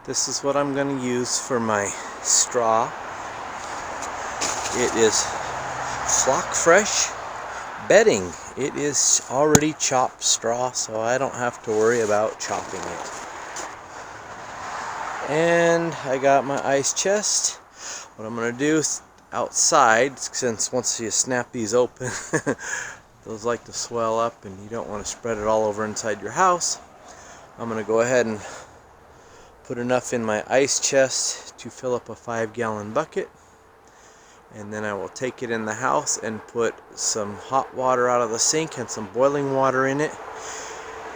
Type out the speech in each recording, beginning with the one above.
This is what I'm going to use for my straw. It is Flock Fresh bedding. It is already chopped straw, so I don't have to worry about chopping it. And I got my ice chest. What I'm going to do outside, since once you snap these open, those like to swell up and you don't want to spread it all over inside your house. I'm going to go ahead and put enough in my ice chest to fill up a 5-gallon bucket, and then I will take it in the house and put some hot water out of the sink and some boiling water in it,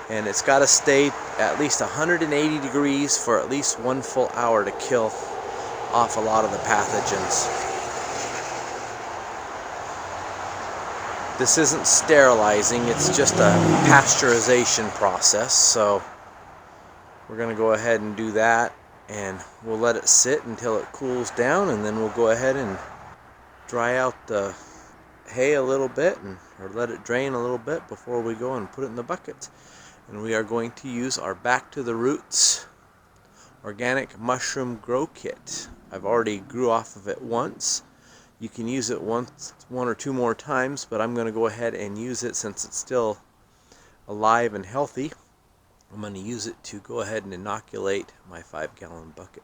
and it's got to stay at least 180 degrees for at least 1 full hour to kill off a lot of the pathogens. This isn't sterilizing, it's just a pasteurization process, so we're going to go ahead and do that, and we'll let it sit until it cools down, and then we'll go ahead and dry out the hay a little bit, or let it drain a little bit before we go and put it in the bucket. And we are going to use our Back to the Roots Organic Mushroom Grow Kit. I've already grew off of it once. You can use it one or two more times, but I'm going to go ahead and use it since it's still alive and healthy. I'm going to use it to go ahead and inoculate my 5-gallon bucket.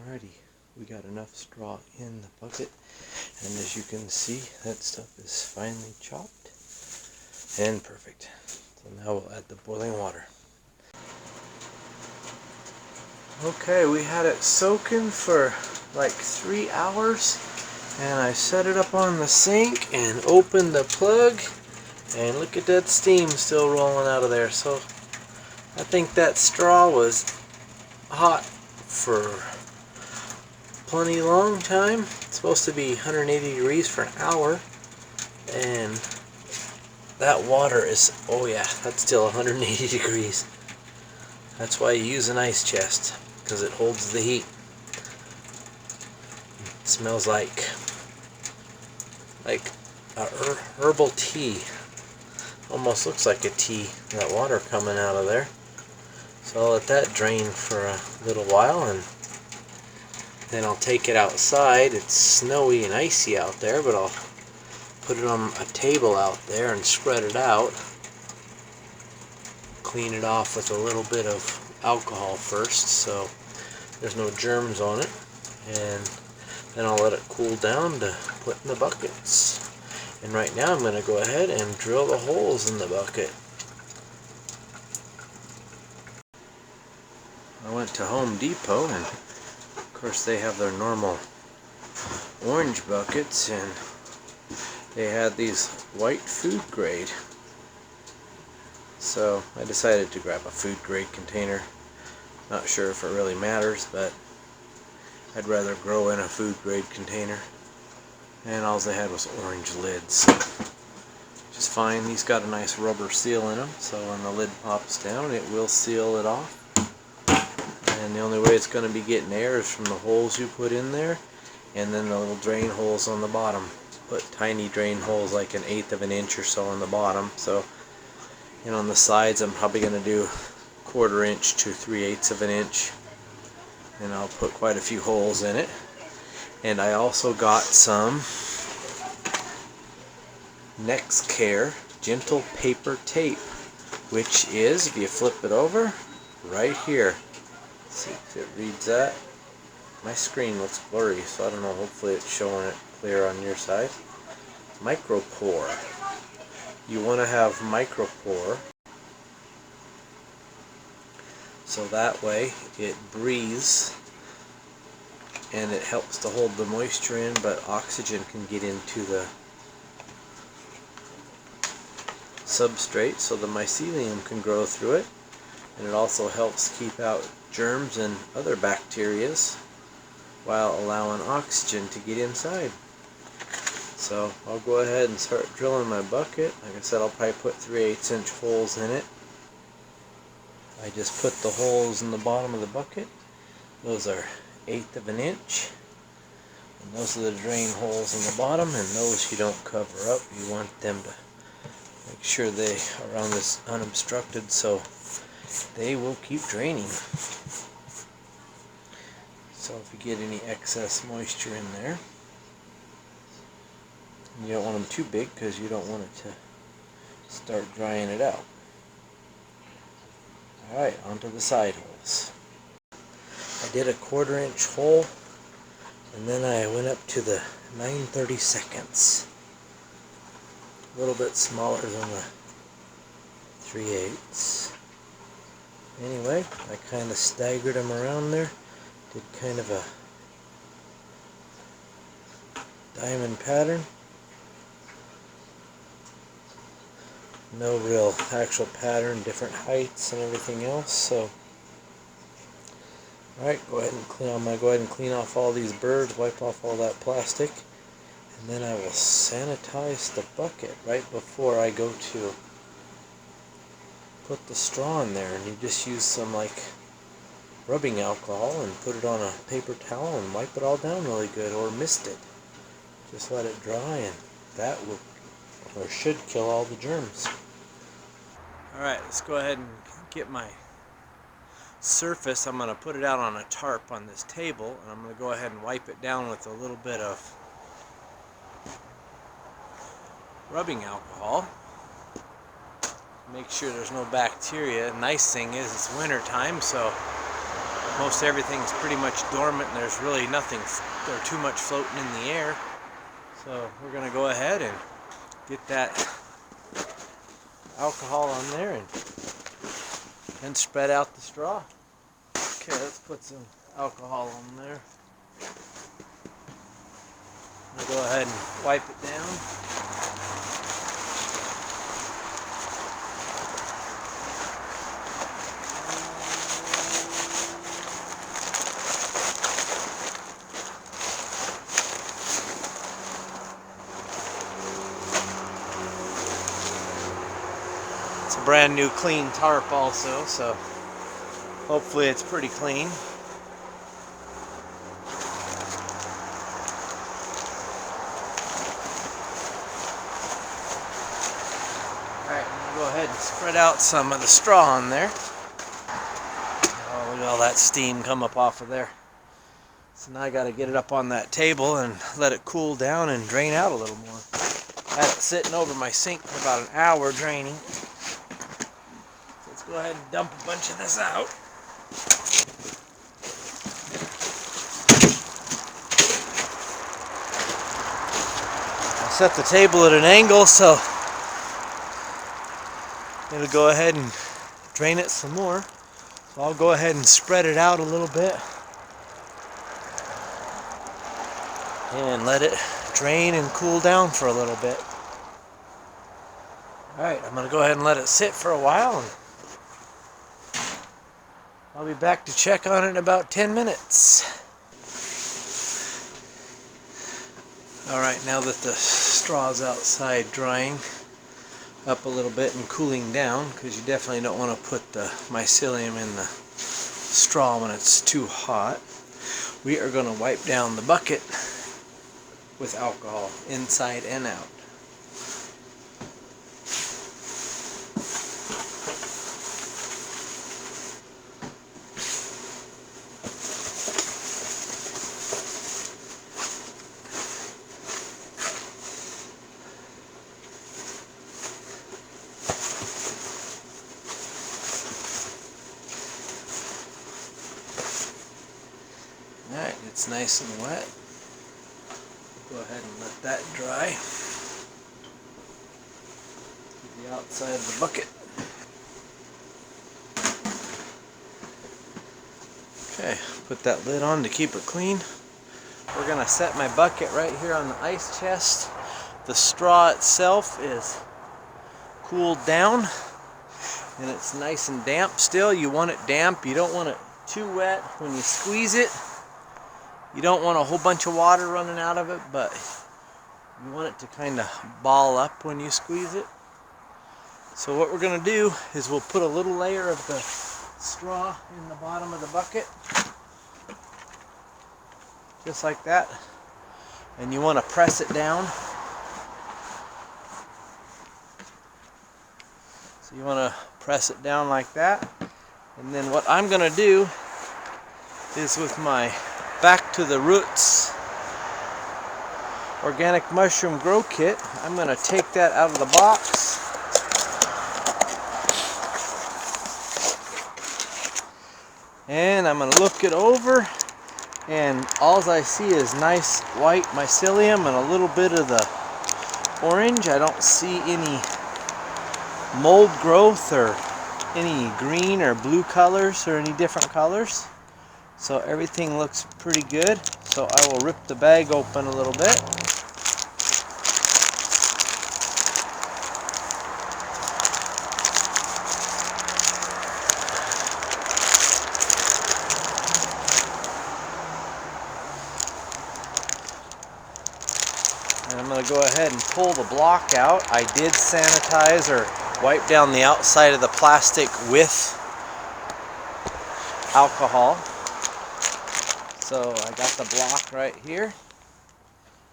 Alrighty, we got enough straw in the bucket, and as you can see, that stuff is finely chopped and perfect. So now we'll add the boiling water. Okay, we had it soaking for like 3 hours, and I set it up on the sink and opened the plug. And look at that steam still rolling out of there. So I think that straw was hot for plenty long time. It's supposed to be 180 degrees for an hour. And that water is, oh yeah, that's still 180 degrees. That's why you use an ice chest, because it holds the heat. It smells like a herbal tea. Almost looks like a tea, that water coming out of there. So I'll let that drain for a little while, and then I'll take it outside. It's snowy and icy out there, but I'll put it on a table out there and spread it out. Clean it off with a little bit of alcohol first so there's no germs on it, and then I'll let it cool down to put in the buckets. And right now I'm going to go ahead and drill the holes in the bucket. I went to Home Depot, and of course they have their normal orange buckets, and they had these white food grade. So I decided to grab a food grade container. Not sure if it really matters, but I'd rather grow in a food grade container. And all they had was orange lids, which is fine. These got a nice rubber seal in them, so when the lid pops down, it will seal it off. And the only way it's going to be getting air is from the holes you put in there, and then the little drain holes on the bottom. Put tiny drain holes like 1/8 of an inch or so on the bottom. So, and on the sides, I'm probably going to do 1/4 inch to 3/8 of an inch, and I'll put quite a few holes in it. And I also got some Next Care Gentle Paper Tape, which is, if you flip it over, right here. Let's see if it reads that. My screen looks blurry, so I don't know, hopefully it's showing it clear on your side. Micropore. You want to have micropore, so that way it breathes and it helps to hold the moisture in, but oxygen can get into the substrate so the mycelium can grow through it, and it also helps keep out germs and other bacterias while allowing oxygen to get inside. So I'll go ahead and start drilling my bucket. Like I said, I'll probably put 3/8 inch holes in it. I just put the holes in the bottom of the bucket. Those are 1/8 of an inch. And those are the drain holes in the bottom, and those you don't cover up. You want them to make sure they are on this unobstructed, so they will keep draining. So if you get any excess moisture in there, you don't want them too big because you don't want it to start drying it out. Alright, onto the side holes. I did a 1/4 inch hole, and then I went up to the 9/32. A little bit smaller than the 3/8. Anyway, I kind of staggered them around there. Did kind of a diamond pattern. No real actual pattern, different heights and everything else. So, alright, I'm gonna go ahead and clean off all these birds, wipe off all that plastic, and then I will sanitize the bucket right before I go to put the straw in there. And you just use some rubbing alcohol and put it on a paper towel and wipe it all down really good, or mist it. Just let it dry, and that will, or should, kill all the germs. Alright, let's go ahead and get my surface. I'm going to put it out on a tarp on this table, and I'm going to go ahead and wipe it down with a little bit of rubbing alcohol. Make sure there's no bacteria. Nice thing is it's winter time, so most everything's pretty much dormant and there's really nothing or too much floating in the air. So we're going to go ahead and get that alcohol on there and spread out the straw. Okay, let's put some alcohol on there. We'll go ahead and wipe it down. It's a brand new clean tarp also, so hopefully it's pretty clean. Alright, I'm going to go ahead and spread out some of the straw on there. Oh, look at all that steam come up off of there. So now I got to get it up on that table and let it cool down and drain out a little more. I had it sitting over my sink for about an hour draining. So let's go ahead and dump a bunch of this out. I set the table at an angle so it'll go ahead and drain it some more. So I'll go ahead and spread it out a little bit and let it drain and cool down for a little bit. Alright, I'm going to go ahead and let it sit for a while, and I'll be back to check on it in about 10 minutes. Alright, now that the straw's outside drying up a little bit and cooling down, because you definitely don't want to put the mycelium in the straw when it's too hot, we are going to wipe down the bucket with alcohol inside and out. Alright, it's nice and wet. Go ahead and let that dry. To the outside of the bucket. Okay, put that lid on to keep it clean. We're going to set my bucket right here on the ice chest. The straw itself is cooled down and it's nice and damp still. You want it damp. You don't want it too wet when you squeeze it. You don't want a whole bunch of water running out of it, but you want it to kind of ball up when you squeeze it. So what we're going to do is we'll put a little layer of the straw in the bottom of the bucket, just like that, and you want to press it down. So you want to press it down like that, And then what I'm gonna do is with my Back to the Roots organic mushroom grow kit, I'm gonna take that out of the box and I'm gonna look it over, and all I see is nice white mycelium and a little bit of the orange. I don't see any mold growth or any green or blue colors or any different colors. So everything looks pretty good. So I will rip the bag open a little bit. And I'm going to go ahead and pull the block out. I did sanitize or wipe down the outside of the plastic with alcohol. So I got the block right here.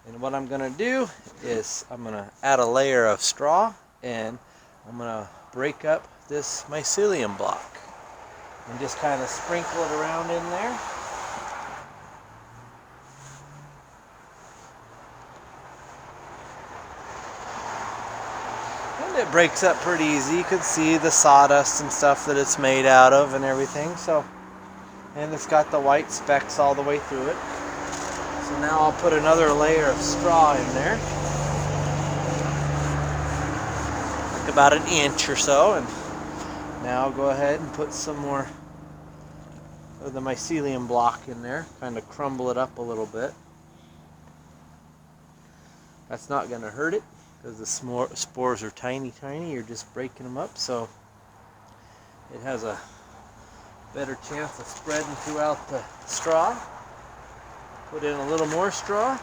And what I'm going to do is I'm going to add a layer of straw and I'm going to break up this mycelium block and just kind of sprinkle it around in there. And it breaks up pretty easy. You can see the sawdust and stuff that it's made out of and everything. So, and it's got the white specks all the way through it. So now I'll put another layer of straw in there, like about an inch or so, and now I'll go ahead and put some more of the mycelium block in there, kind of crumble it up a little bit. That's not going to hurt it because the spores are tiny, you're just breaking them up, so it has a better chance of spreading throughout the straw. Put in a little more straw.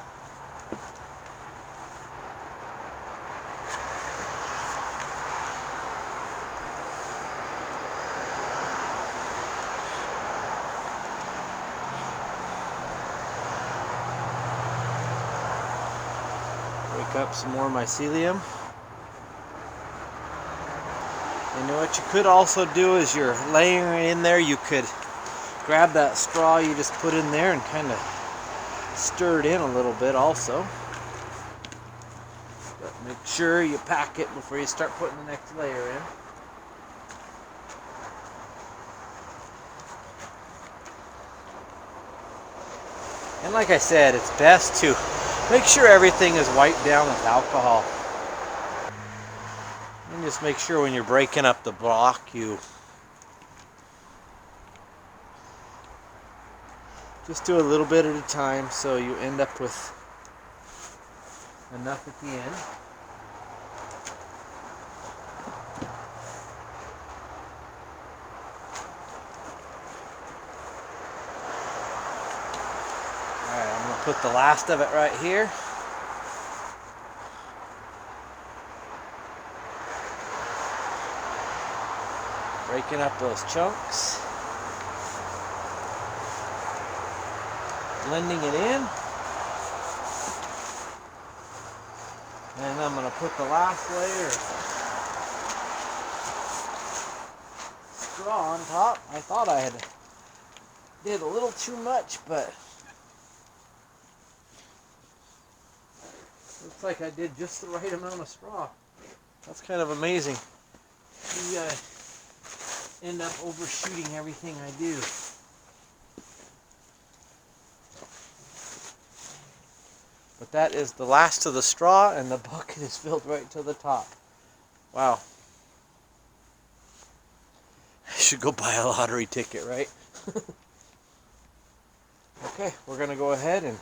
Break up some more mycelium. And what you could also do is you're laying it in there, you could grab that straw you just put in there and kind of stir it in a little bit also. But make sure you pack it before you start putting the next layer in. And like I said, it's best to make sure everything is wiped down with alcohol. And just make sure when you're breaking up the block, you just do a little bit at a time so you end up with enough at the end. Alright, I'm going to put the last of it right here. Breaking up those chunks. Blending it in. And I'm going to put the last layer of straw on top. I thought I had did a little too much, but looks like I did just the right amount of straw. That's kind of amazing. You gotta end up overshooting everything I do. But that is the last of the straw, and the bucket is filled right to the top. Wow. I should go buy a lottery ticket, right? Okay, we're going to go ahead and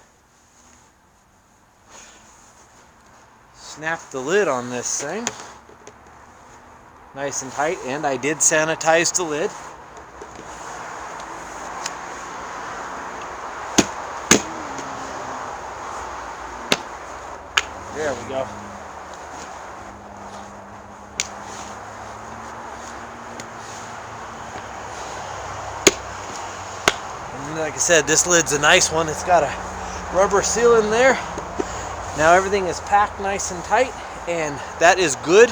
snap the lid on this thing. Nice and tight, and I did sanitize the lid. There we go. And like I said, this lid's a nice one. It's got a rubber seal in there. Now everything is packed nice and tight, and that is good.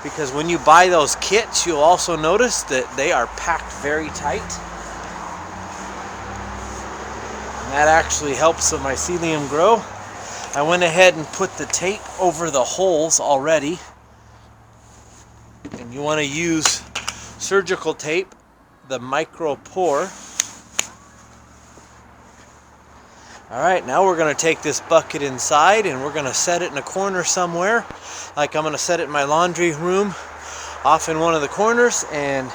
because when you buy those kits, you'll also notice that they are packed very tight. And that actually helps the mycelium grow. I went ahead and put the tape over the holes already. And you want to use surgical tape, the micro pore. Alright, now we're going to take this bucket inside and we're going to set it in a corner somewhere. Like I'm going to set it in my laundry room off in one of the corners, and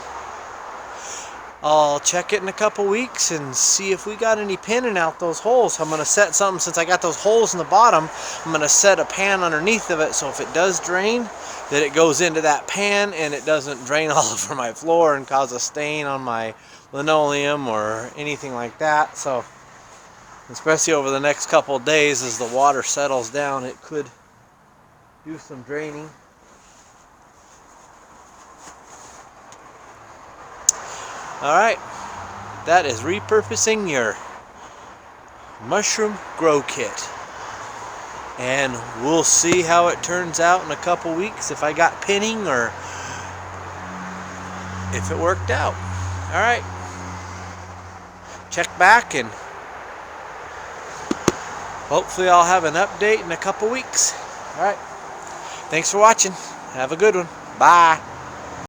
I'll check it in a couple weeks and see if we got any pinning out those holes. I'm going to set something, since I got those holes in the bottom, I'm going to set a pan underneath of it so if it does drain, that it goes into that pan and it doesn't drain all over my floor and cause a stain on my linoleum or anything like that. So especially over the next couple of days as the water settles down, it could do some draining. Alright, that is repurposing your mushroom grow kit. And we'll see how it turns out in a couple weeks, if I got pinning or if it worked out. Alright, check back and hopefully I'll have an update in a couple weeks. Alright, thanks for watching. Have a good one. Bye.